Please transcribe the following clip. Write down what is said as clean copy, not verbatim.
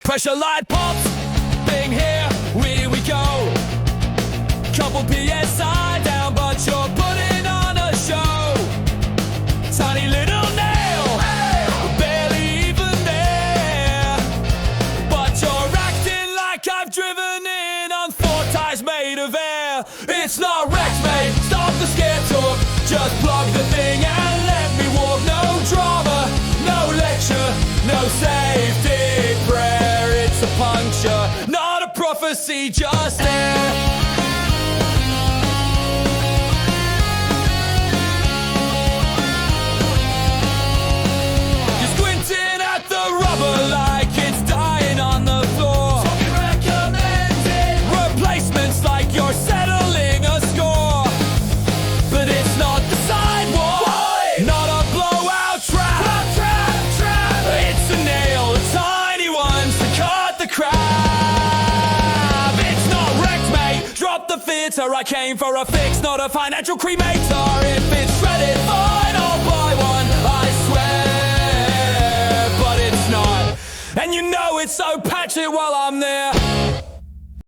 Pressure light pops, thing here we go. Couple PSI down, but you're putting on a show. Tiny little nail, barely even there, but you're acting like I've driven in on 4 tires made of air. It's not wrecked, mate, stop the scare talk, just plug the thing and let me walk. No drama, no lecture, no safety prayer. It's a puncture, not a prophecy, just there. Like it's dying on the floor. Talking recommended replacements like you're settling a score. But it's not the sidewalk. Why? Not a blowout trap. Trap. It's a nail, the tiny ones to cut the crap. It's not wrecked, mate. Drop the theatre. I came for a fix, not a financial cremator. If it's shredded, fine, I'll buy one, I swear. And you know it's so patchy while I'm there.